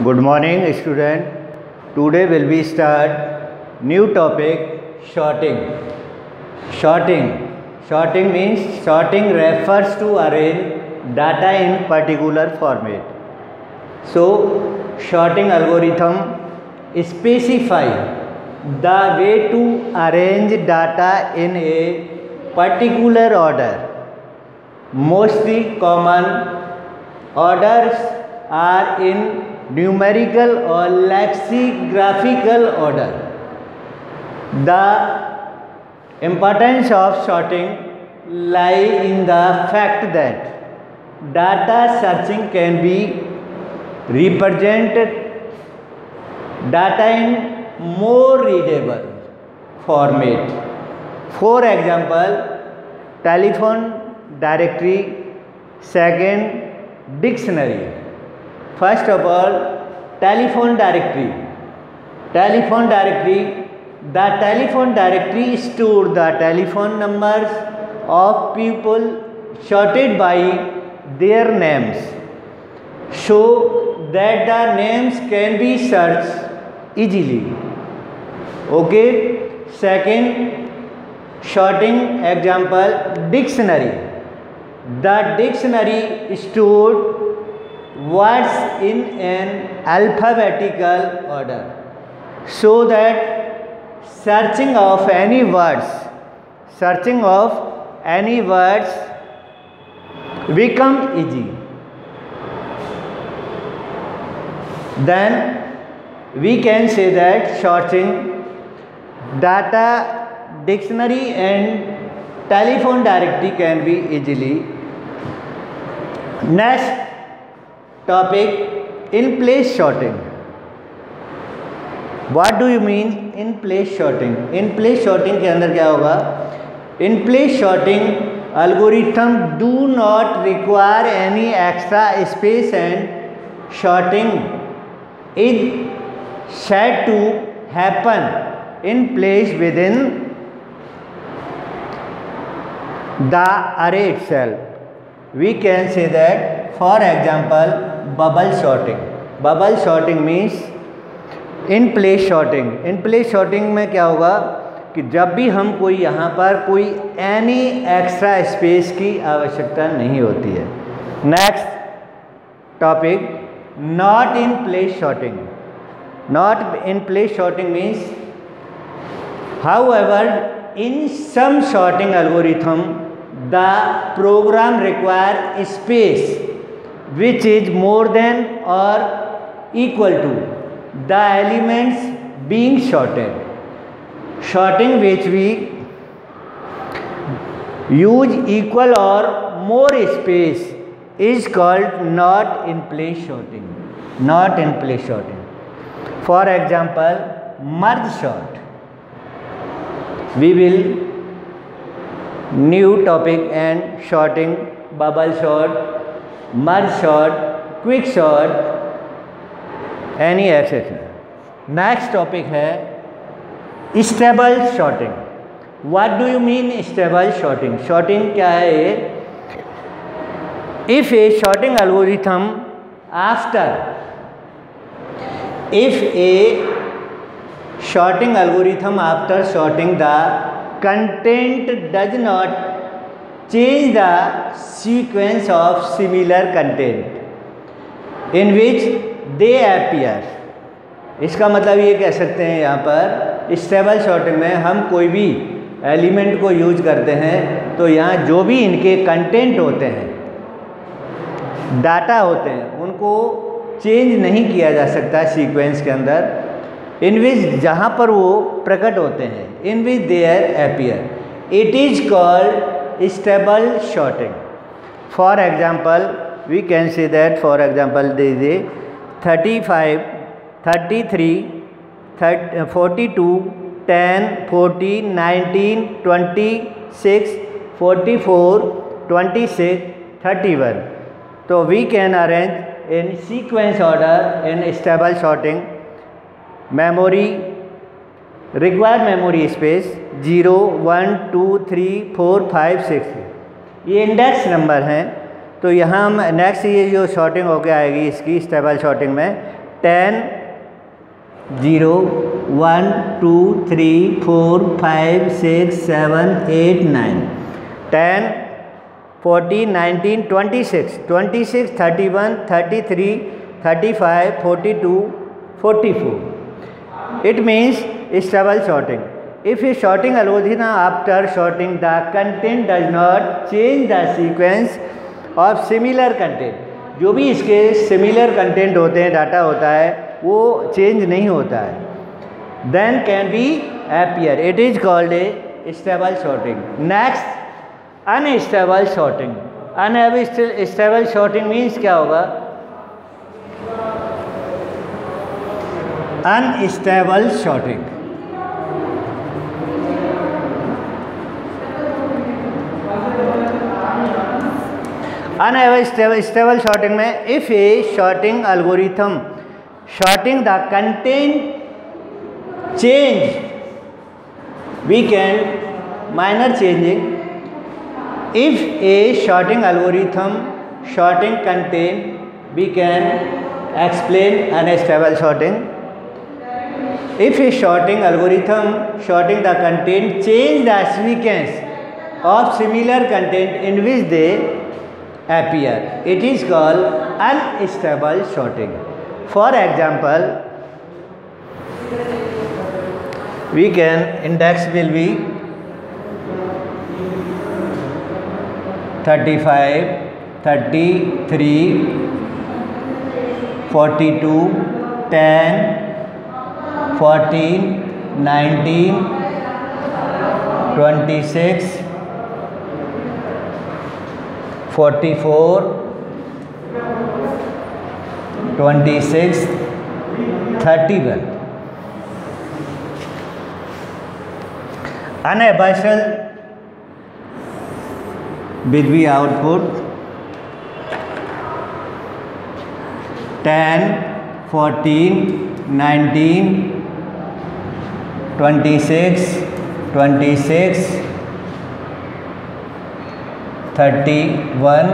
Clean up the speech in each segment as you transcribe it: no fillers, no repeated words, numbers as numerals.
Good morning, student. Today will be start new topic sorting. Sorting. Sorting means sorting refers to arrange data in particular format. So sorting algorithm specify the way to arrange data in a particular order. Mostly common orders are in numerical or lexicographical order. The importance of sorting lie in the fact that data searching can be represented data in more readable format. For example, telephone directory, second dictionary. First of all, telephone directory. Telephone directory. The telephone directory stores the telephone numbers of people sorted by their names, so that the names can be searched easily. Okay. Second sorting example, dictionary. The dictionary stored words in an alphabetical order, so that searching of any words become easy. Then we can say that sorting data dictionary and telephone directory can be easily. Next topic, in place sorting. What do you mean in place sorting? In place sorting के अंदर क्या होगा? In place sorting algorithm do not require any extra space and sorting is said to happen in place within the array itself. We can say that, for example, bubble sorting. Bubble sorting means in place sorting. In place sorting में क्या होगा कि जब भी हम कोई यहाँ पर कोई एनी एक्स्ट्रा स्पेस की आवश्यकता नहीं होती है. Next topic, not in place sorting. Not in place sorting means, however, in some sorting algorithm, the program require space which is more than or equal to the elements being sorted. Sorting which we use equal or more space is called not in place sorting. Not in place sorting. For example, merge sort. We will new topic and sorting, bubble sort, merge sort, quick sort, any etc. Next topic है stable sorting. What do you mean stable sorting? Sorting क्या है ये? If a sorting algorithm after sorting the content does not change the sequence of similar content in which they appear. इसका मतलब ये कह सकते हैं यहाँ पर स्टेबल सॉर्टिंग में हम कोई भी एलिमेंट को यूज करते हैं तो यहाँ जो भी इनके कंटेंट होते हैं, डाटा होते हैं, उनको चेंज नहीं किया जा सकता सीक्वेंस के अंदर, इन विच जहाँ पर वो प्रकट होते हैं, in which they appear. It is called stable sorting. For example we can say that, for example दीजिए 35, 33, 42, 10, 40, 19, 26, 44, 26, 31. तो we can arrange in sequence order in stable sorting. Memory required memory space 0, 1, 2, 3, 4, 5, 6 ये इंडेक्स नंबर हैं. तो यहाँ हम next ये जो sorting होके आएगी इसकी स्टेबल सॉर्टिंग में 10 0 1 2 3 4 5 6 7 8 9 10 14 19 26 26 31 33 35 42 44. It means stable sorting. If a sorting algorithm after sorting the content does not change the sequence of similar content, जो भी इसके सिमिलर कंटेंट होते हैं, डाटा होता है, वो चेंज नहीं होता है, then can be appear. It is called a stable sorting. Next, unstable sorting. Unstable sorting means क्या होगा? Unstable sorting. Unstable sorting में if a sorting algorithm sorting the content change, we can minor changing. If a sorting algorithm sorting content, we can explain unstable sorting. If a sorting algorithm sorting the content change the sequence of similar content in which they appear, it is called unstable sorting. For example, we can index will be 35 33 42 10 14 19 26 44 26 31. Unstable will be output 10 14 19 26 26 31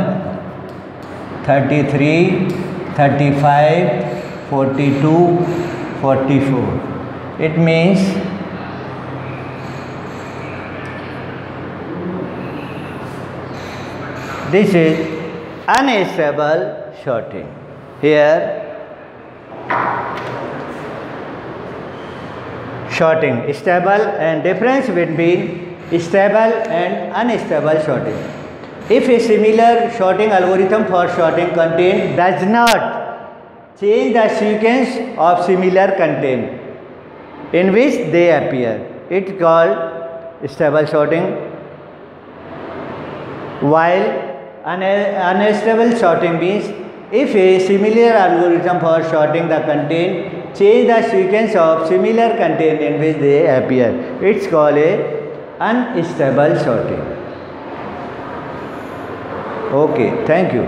33 35 42 44. It means this is unstable sorting. Here sorting stable and difference between stable and unstable sorting. If a similar sorting algorithm for sorting content does not change the sequence of similar content in which they appear, it is called stable sorting. While unstable sorting means if a similar algorithm for sorting the content change the sequence of similar content in which they appear, it's called a unstable sorting. Okay, thank you.